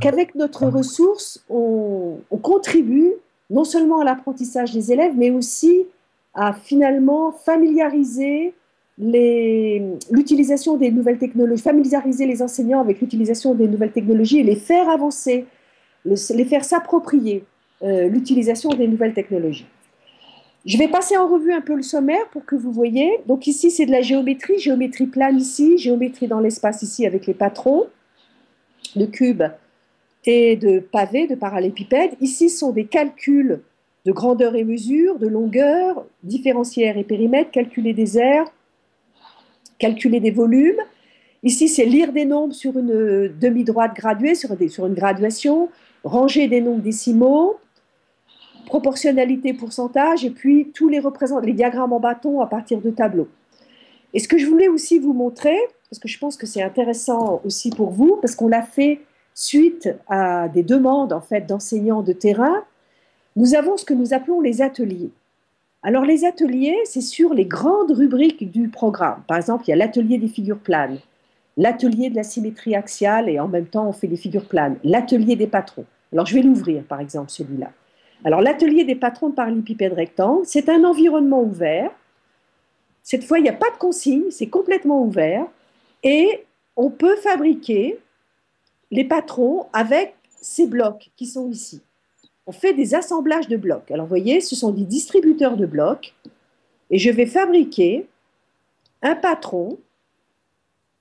qu'avec notre ressource, on contribue non seulement à l'apprentissage des élèves, mais aussi à finalement familiariser l'utilisation des nouvelles technologies, familiariser les enseignants avec l'utilisation des nouvelles technologies et les faire avancer, les faire s'approprier l'utilisation des nouvelles technologies. Je vais passer en revue un peu le sommaire pour que vous voyez. Donc ici, c'est de la géométrie plane ici, géométrie dans l'espace ici avec les patrons de cubes et de pavés, de parallélépipèdes. Ici sont des calculs de grandeur et mesure, de longueur, différentiaire et périmètre, calculer des aires, calculer des volumes. Ici, c'est lire des nombres sur une demi-droite graduée, sur une graduation, ranger des nombres décimaux, proportionnalité, pourcentage, et puis tous les diagrammes en bâton à partir de tableaux. Et ce que je voulais aussi vous montrer, parce que je pense que c'est intéressant aussi pour vous, parce qu'on l'a fait suite à des demandes en fait d'enseignants de terrain, nous avons ce que nous appelons les ateliers. Alors les ateliers, c'est sur les grandes rubriques du programme. Par exemple, il y a l'atelier des figures planes, l'atelier de la symétrie axiale, et en même temps on fait des figures planes, l'atelier des patrons. Alors je vais l'ouvrir par exemple celui-là. Alors, l'atelier des patrons de parallélépipèdes rectangles, c'est un environnement ouvert. Cette fois, il n'y a pas de consigne, c'est complètement ouvert. Et on peut fabriquer les patrons avec ces blocs qui sont ici. On fait des assemblages de blocs. Alors, vous voyez, ce sont des distributeurs de blocs. Et je vais fabriquer un patron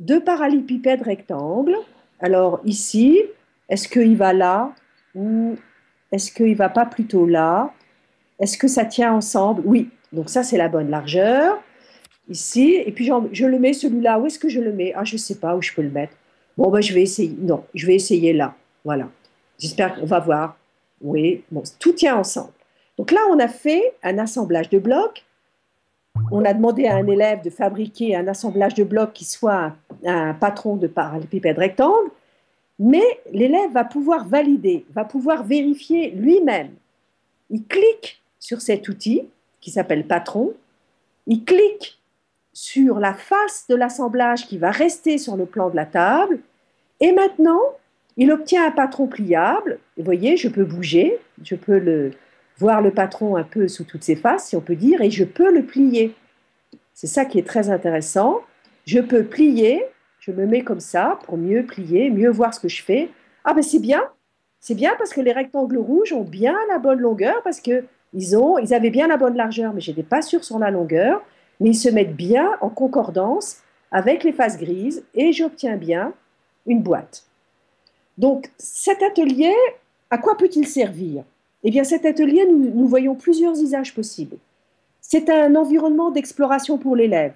de parallélépipèdes rectangles. Alors, ici, est-ce qu'il va là ou est-ce qu'il ne va pas plutôt là? Est-ce que ça tient ensemble? Oui, donc ça c'est la bonne largeur. Ici, et puis je le mets celui-là. Où est-ce que je le mets? Ah, je ne sais pas où je peux le mettre. Bon, ben, je vais essayer. Non, je vais essayer là. Voilà. J'espère qu'on va voir. Oui, bon, tout tient ensemble. Donc là, on a fait un assemblage de blocs. On a demandé à un élève de fabriquer un assemblage de blocs qui soit un patron de parallélépipède rectangle. Mais l'élève va pouvoir valider, va pouvoir vérifier lui-même. Il clique sur cet outil qui s'appelle patron, il clique sur la face de l'assemblage qui va rester sur le plan de la table, et maintenant, il obtient un patron pliable. Vous voyez, je peux bouger, je peux voir le patron un peu sous toutes ses faces, si on peut dire, et je peux le plier. C'est ça qui est très intéressant. Je peux plier. Je me mets comme ça pour mieux plier, mieux voir ce que je fais. Ah ben c'est bien parce que les rectangles rouges ont bien la bonne longueur, parce qu'ils avaient bien la bonne largeur, mais je n'étais pas sûre sur la longueur, mais ils se mettent bien en concordance avec les faces grises et j'obtiens bien une boîte. Donc cet atelier, à quoi peut-il servir? Eh bien cet atelier, nous voyons plusieurs usages possibles. C'est un environnement d'exploration pour l'élève.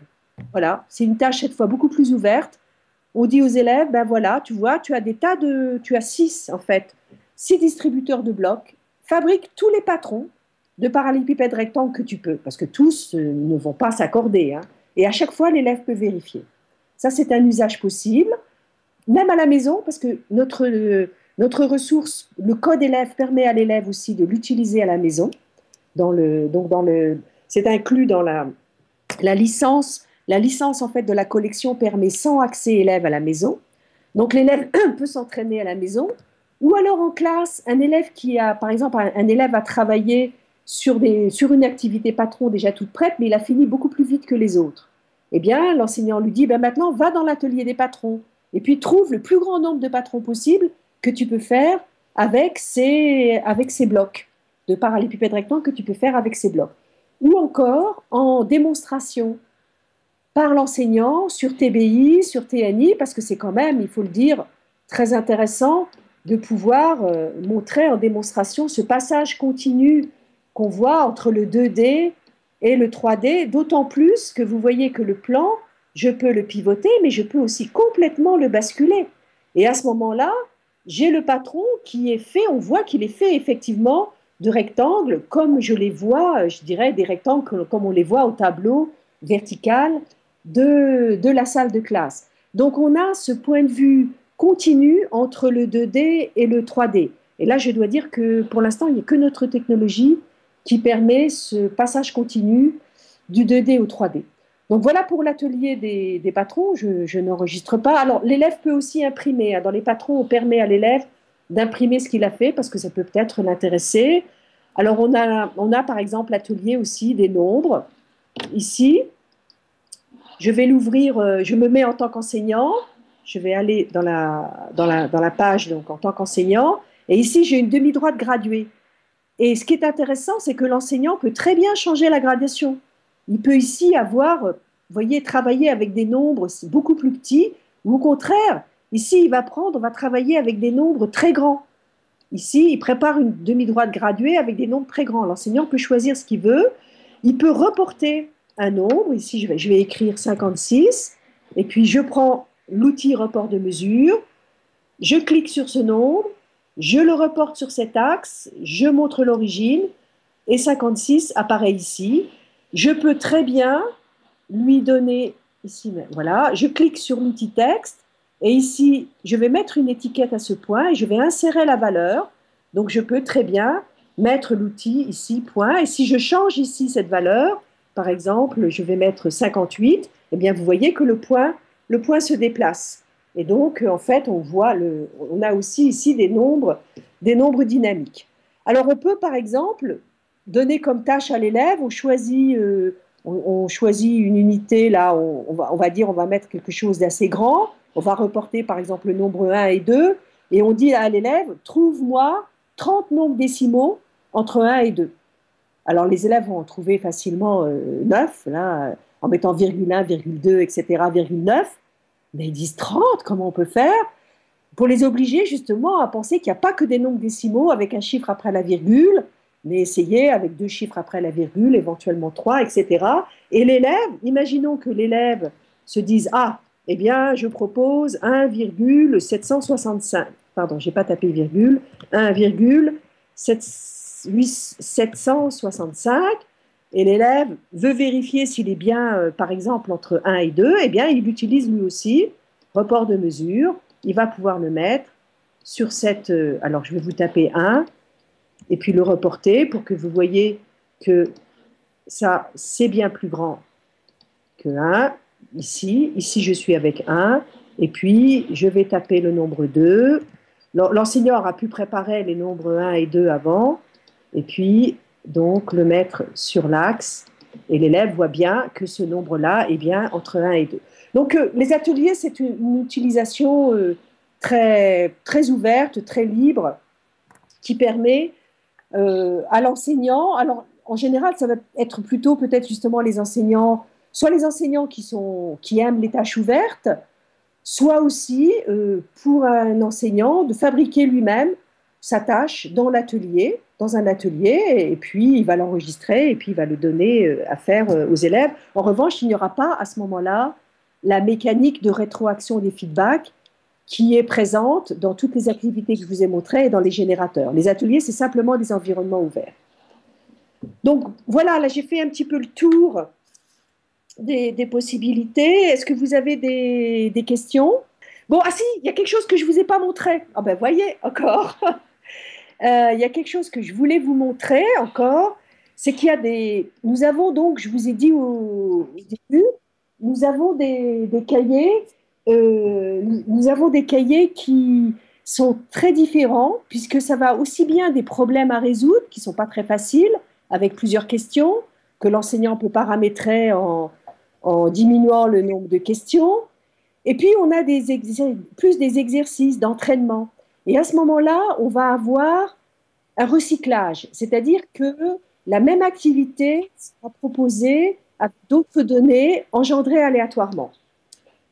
Voilà, c'est une tâche cette fois beaucoup plus ouverte. On dit aux élèves, ben voilà, tu vois, tu as 6 en fait, 6 distributeurs de blocs, fabrique tous les patrons de parallélépipèdes rectangles que tu peux, parce que tous ne vont pas s'accorder, hein, et à chaque fois, l'élève peut vérifier. Ça, c'est un usage possible, même à la maison, parce que notre ressource, le code élève, permet à l'élève aussi de l'utiliser à la maison, c'est inclus dans La licence en fait de la collection permet 100 accès élèves à la maison. Donc l'élève peut s'entraîner à la maison. Ou alors en classe, un élève qui a, par exemple, un élève a travaillé sur une activité patron déjà toute prête, mais il a fini beaucoup plus vite que les autres. Eh bien, l'enseignant lui dit, ben maintenant, va dans l'atelier des patrons et puis trouve le plus grand nombre de patrons possible que tu peux faire avec ces blocs de parallélépipède rectangle que tu peux faire avec ces blocs. Ou encore en démonstration par l'enseignant sur TBI, sur TNI, parce que c'est quand même, il faut le dire, très intéressant de pouvoir montrer en démonstration ce passage continu qu'on voit entre le 2D et le 3D, d'autant plus que vous voyez que le plan, je peux le pivoter, mais je peux aussi complètement le basculer. Et à ce moment-là, j'ai le patron qui est fait, on voit qu'il est fait effectivement de rectangles, comme je les vois, je dirais des rectangles comme on les voit au tableau vertical de la salle de classe. Donc on a ce point de vue continu entre le 2D et le 3D. Et là, je dois dire que pour l'instant, il n'y a que notre technologie qui permet ce passage continu du 2D au 3D. Donc voilà pour l'atelier des patrons, je n'enregistre pas. Alors l'élève peut aussi imprimer. Dans les patrons, on permet à l'élève d'imprimer ce qu'il a fait parce que ça peut peut-être l'intéresser. Alors on a par exemple l'atelier aussi des nombres. Ici, je vais l'ouvrir, je me mets en tant qu'enseignant, je vais aller dans la page donc, en tant qu'enseignant, et ici j'ai une demi-droite graduée. Et ce qui est intéressant, c'est que l'enseignant peut très bien changer la gradation. Il peut ici avoir, vous voyez, travailler avec des nombres beaucoup plus petits, ou au contraire, ici on va travailler avec des nombres très grands. Ici, il prépare une demi-droite graduée avec des nombres très grands. L'enseignant peut choisir ce qu'il veut. Il peut reporter un nombre. Ici, je vais écrire 56. Et puis, je prends l'outil report de mesure. Je clique sur ce nombre. Je le reporte sur cet axe. Je montre l'origine. Et 56 apparaît ici. Je peux très bien lui donner, ici, voilà, je clique sur l'outil texte. Et ici, je vais mettre une étiquette à ce point et je vais insérer la valeur. Donc, je peux très bien mettre l'outil ici, point. Et si je change ici cette valeur, par exemple, je vais mettre 58, eh bien, vous voyez que le point se déplace. Et donc, en fait, on a aussi ici des nombres dynamiques. Alors, on peut, par exemple, donner comme tâche à l'élève, on choisit une unité, là, on va dire, on va mettre quelque chose d'assez grand, on va reporter par exemple le nombre 1 et 2, et on dit à l'élève, trouve-moi 30 nombres décimaux entre 1 et 2. Alors les élèves vont en trouver facilement 9, là, en mettant virgule 1, virgule 2, etc., virgule 9, mais ils disent 30, comment on peut faire? Pour les obliger justement à penser qu'il n'y a pas que des nombres décimaux avec un chiffre après la virgule, mais essayer avec 2 chiffres après la virgule, éventuellement 3, etc. Et l'élève, imaginons que l'élève se dise, ah, eh bien, je propose 1,765, pardon, je n'ai pas tapé virgule, 1,765, et l'élève veut vérifier s'il est bien, par exemple, entre 1 et 2, eh bien, il utilise lui aussi report de mesure, il va pouvoir le mettre sur cette, alors je vais vous taper 1, et puis le reporter pour que vous voyez que ça, c'est bien plus grand que 1. Ici, je suis avec 1, et puis je vais taper le nombre 2. L'enseignant aura pu préparer les nombres 1 et 2 avant, et puis donc le mettre sur l'axe, et l'élève voit bien que ce nombre-là est bien entre 1 et 2. Donc les ateliers, c'est une utilisation très, très ouverte, très libre, qui permet à l'enseignant. Alors, en général, ça va être plutôt peut-être justement les enseignants, soit les enseignants qui aiment les tâches ouvertes, soit aussi pour un enseignant de fabriquer lui-même sa tâche dans un atelier, et puis il va l'enregistrer et puis il va le donner à faire aux élèves. En revanche, il n'y aura pas à ce moment-là la mécanique de rétroaction des feedbacks qui est présente dans toutes les activités que je vous ai montrées et dans les générateurs. Les ateliers, c'est simplement des environnements ouverts. Donc voilà, là j'ai fait un petit peu le tour des possibilités. Est-ce que vous avez des questions? Bon, ah si, il y a quelque chose que je ne vous ai pas montré. Ah ben voyez, encore. Il y a quelque chose que je voulais vous montrer encore. c'est qu'il y a des... Nous avons donc, je vous ai dit au début, nous avons des cahiers, nous avons des cahiers qui sont très différents, puisque ça va aussi bien des problèmes à résoudre, qui ne sont pas très faciles, avec plusieurs questions, que l'enseignant peut paramétrer en diminuant le nombre de questions. Et puis, on a plus des exercices d'entraînement. Et à ce moment-là, on va avoir un recyclage, c'est-à-dire que la même activité sera proposée à d'autres données engendrées aléatoirement.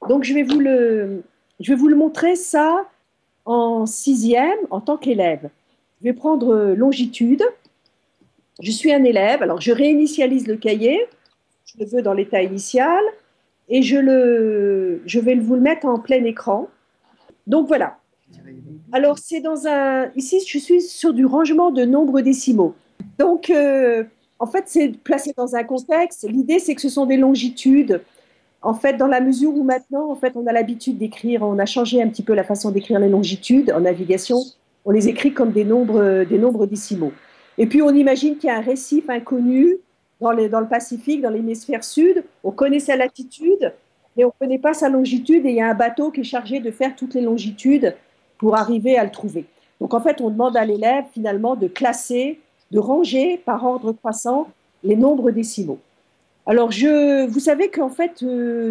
Donc, je vais vous le montrer ça en sixième en tant qu'élève. Je vais prendre longitude. Je suis un élève, alors je réinitialise le cahier, je le veux dans l'état initial, et je vais vous le mettre en plein écran. Donc voilà. Alors c'est ici je suis sur du rangement de nombres décimaux. Donc en fait c'est placé dans un contexte. L'idée c'est que ce sont des longitudes. En fait dans la mesure où maintenant en fait on a l'habitude d'écrire, on a changé un petit peu la façon d'écrire les longitudes en navigation. On les écrit comme des nombres décimaux. Et puis on imagine qu'il y a un récif inconnu dans le Pacifique, dans l'hémisphère sud. On connaît sa latitude, mais on ne connaît pas sa longitude. Et il y a un bateau qui est chargé de faire toutes les longitudes pour arriver à le trouver. Donc en fait, on demande à l'élève finalement de classer, de ranger par ordre croissant les nombres décimaux. Alors vous savez qu'en fait,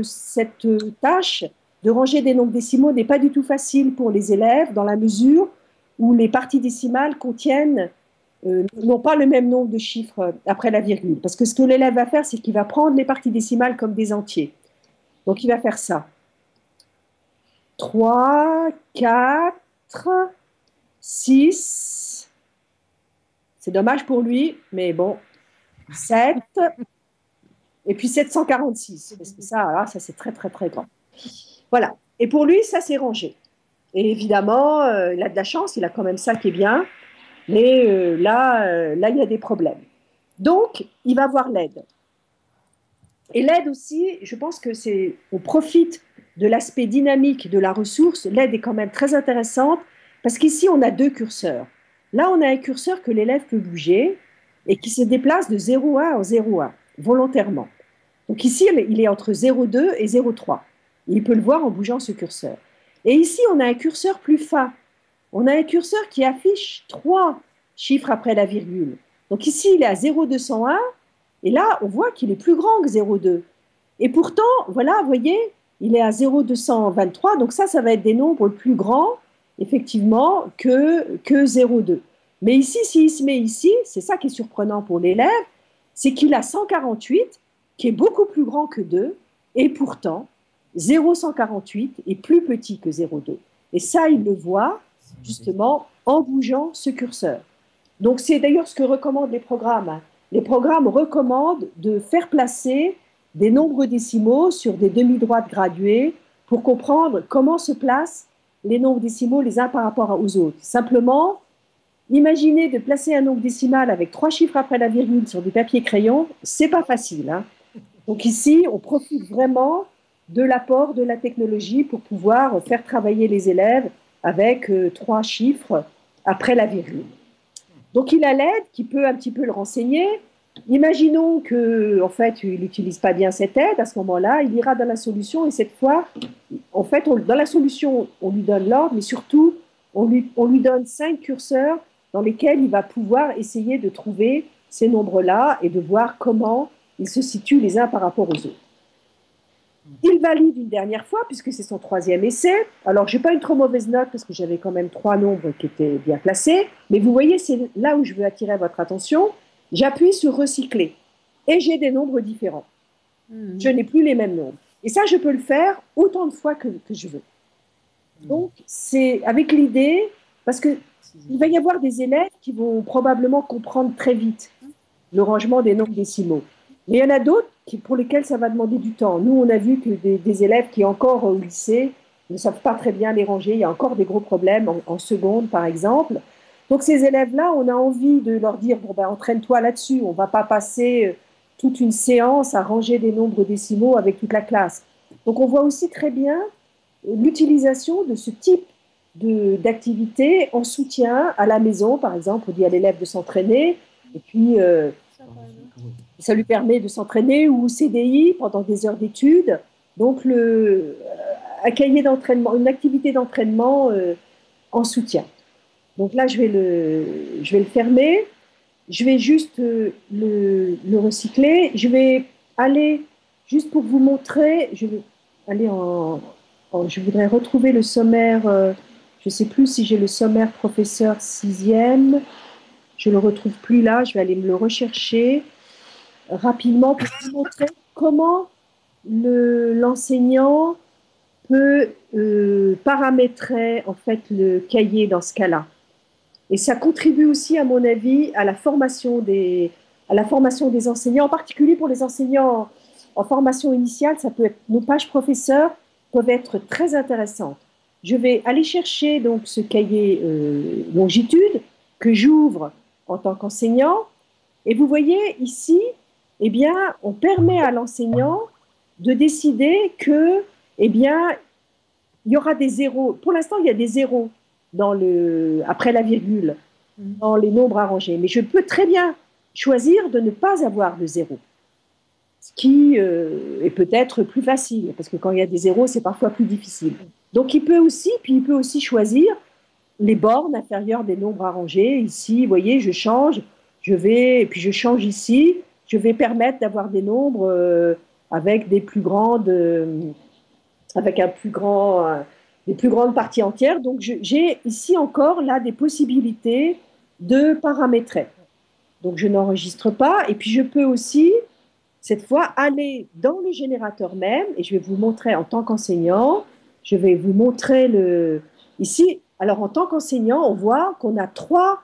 cette tâche de ranger des nombres décimaux n'est pas du tout facile pour les élèves dans la mesure où les parties décimales n'ont pas le même nombre de chiffres après la virgule. Parce que ce que l'élève va faire, c'est qu'il va prendre les parties décimales comme des entiers. Donc, il va faire ça. 3, 4, 6. C'est dommage pour lui, mais bon. 7. Et puis 746. Parce que ça c'est très, très, très grand. Voilà. Et pour lui, ça, c'est rangé. Et évidemment, il a de la chance, il a quand même ça qui est bien. Mais là, il y a des problèmes. Donc, il va avoir l'aide. Et l'aide aussi, je pense que on profite de l'aspect dynamique de la ressource. L'aide est quand même très intéressante parce qu'ici, on a deux curseurs. Là, on a un curseur que l'élève peut bouger et qui se déplace de 0,1 en 0,1 volontairement. Donc ici, il est entre 0,2 et 0,3. Il peut le voir en bougeant ce curseur. Et ici, on a un curseur plus fin. On a un curseur qui affiche 3 chiffres après la virgule. Donc ici, il est à 0,201. Et là, on voit qu'il est plus grand que 0,2. Et pourtant, voilà, vous voyez, il est à 0,223. Donc ça va être des nombres plus grands, effectivement, que 0,2. Mais ici, s'il se met ici, c'est ça qui est surprenant pour l'élève, c'est qu'il a 148, qui est beaucoup plus grand que 2, et pourtant, 0,148 est plus petit que 0,2. Et ça, il le voit, justement, en bougeant ce curseur. Donc c'est d'ailleurs ce que recommandent les programmes. Les programmes recommandent de faire placer des nombres décimaux sur des demi-droites graduées pour comprendre comment se placent les nombres décimaux les uns par rapport aux autres. Simplement, imaginez de placer un nombre décimal avec 3 chiffres après la virgule sur du papier crayon, c'est pas facile. Hein. Donc ici, on profite vraiment de l'apport de la technologie pour pouvoir faire travailler les élèves avec 3 chiffres après la virgule. Donc, il a l'aide qui peut un petit peu le renseigner. Imaginons qu'en fait, il n'utilise pas bien cette aide. À ce moment-là, il ira dans la solution et cette fois, en fait, dans la solution, on lui donne l'ordre, mais surtout, on lui donne 5 curseurs dans lesquels il va pouvoir essayer de trouver ces nombres-là et de voir comment ils se situent les uns par rapport aux autres. Il valide une dernière fois, puisque c'est son 3e essai. Alors, je n'ai pas une trop mauvaise note, parce que j'avais quand même 3 nombres qui étaient bien placés. Mais vous voyez, c'est là où je veux attirer votre attention. J'appuie sur recycler. Et j'ai des nombres différents. Je n'ai plus les mêmes nombres. Et ça, je peux le faire autant de fois que je veux. Donc, c'est avec l'idée, parce qu'il va y avoir des élèves qui vont probablement comprendre très vite le rangement des nombres décimaux. Mais il y en a d'autres pour lesquels ça va demander du temps. Nous, on a vu que des élèves qui, encore au lycée, ne savent pas très bien les ranger. Il y a encore des gros problèmes en seconde, par exemple. Donc, ces élèves-là, on a envie de leur dire, bon, ben, entraîne-toi là-dessus. On ne va pas passer toute une séance à ranger des nombres décimaux avec toute la classe. Donc, on voit aussi très bien l'utilisation de ce type d'activité en soutien à la maison. Par exemple, on dit à l'élève de s'entraîner. Et puis, Ça lui permet de s'entraîner ou CDI pendant des heures d'études. Donc, un cahier d'entraînement, une activité d'entraînement en soutien. Donc là, je vais le fermer. Je vais juste le recycler. Je vais aller, juste pour vous montrer, je vais aller je voudrais retrouver le sommaire. Je ne sais plus si j'ai le sommaire professeur sixième. Je ne le retrouve plus là. Je vais aller me le rechercher rapidement pour vous montrer comment l'enseignant peut paramétrer en fait le cahier dans ce cas-là. Et ça contribue aussi, à mon avis, à la formation des enseignants, en particulier pour les enseignants en formation initiale. Ça peut être, nos pages professeurs peuvent être très intéressantes. Je vais aller chercher donc ce cahier longitude que j'ouvre en tant qu'enseignant. Et vous voyez ici, eh bien, on permet à l'enseignant de décider que, eh bien, il y aura des zéros. Pour l'instant, il y a des zéros après la virgule, dans les nombres arrangés. Mais je peux très bien choisir de ne pas avoir de zéro. Ce qui est peut-être plus facile, parce que quand il y a des zéros, c'est parfois plus difficile. Donc, il peut aussi choisir les bornes inférieures des nombres arrangés. Ici, vous voyez, je change, et puis je change ici. Je vais permettre d'avoir des nombres avec des plus grandes parties entières. Donc, j'ai ici encore là des possibilités de paramétrer. Donc, je n'enregistre pas. Et puis, je peux aussi, cette fois, aller dans le générateur même, et je vais vous montrer en tant qu'enseignant, je vais vous montrer ici. Alors, en tant qu'enseignant, on voit qu'on a trois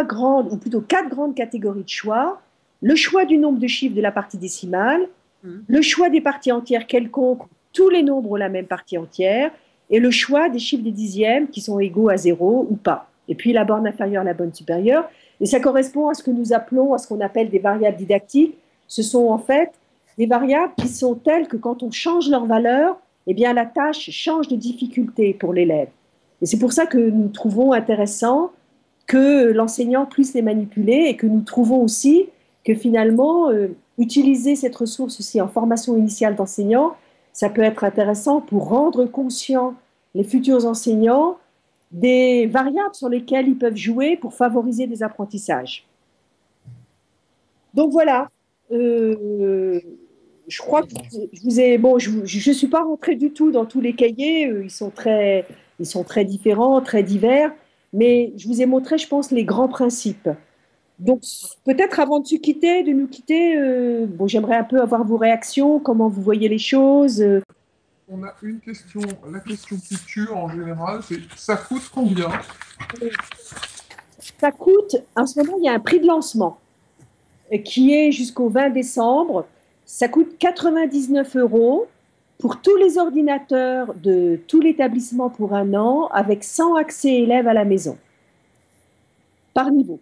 grandes, ou plutôt quatre grandes catégories de choix. Le choix du nombre de chiffres de la partie décimale, le choix des parties entières quelconques, tous les nombres ont la même partie entière, et le choix des chiffres des dixièmes qui sont égaux à 0 ou pas. Et puis la borne inférieure, la borne supérieure. Et ça correspond à ce que nous appelons, à ce qu'on appelle des variables didactiques. Ce sont en fait des variables qui sont telles que quand on change leur valeur, eh bien la tâche change de difficulté pour l'élève. Et c'est pour ça que nous trouvons intéressant que l'enseignant puisse les manipuler et que nous trouvons aussi que finalement, utiliser cette ressource aussi en formation initiale d'enseignants, ça peut être intéressant pour rendre conscients les futurs enseignants des variables sur lesquelles ils peuvent jouer pour favoriser des apprentissages. Donc voilà, je crois que je vous ai... Bon, je ne suis pas rentrée du tout dans tous les cahiers, ils sont très différents, très divers, mais je vous ai montré, je pense, les grands principes. Donc, peut-être avant de nous quitter, bon, j'aimerais un peu avoir vos réactions, comment vous voyez les choses. On a une question, la question qui tue en général, c'est ça coûte combien? Ça coûte, en ce moment, il y a un prix de lancement qui est jusqu'au 20 décembre. Ça coûte 99 € pour tous les ordinateurs de tout l'établissement pour un an, avec 100 accès élèves à la maison, par niveau.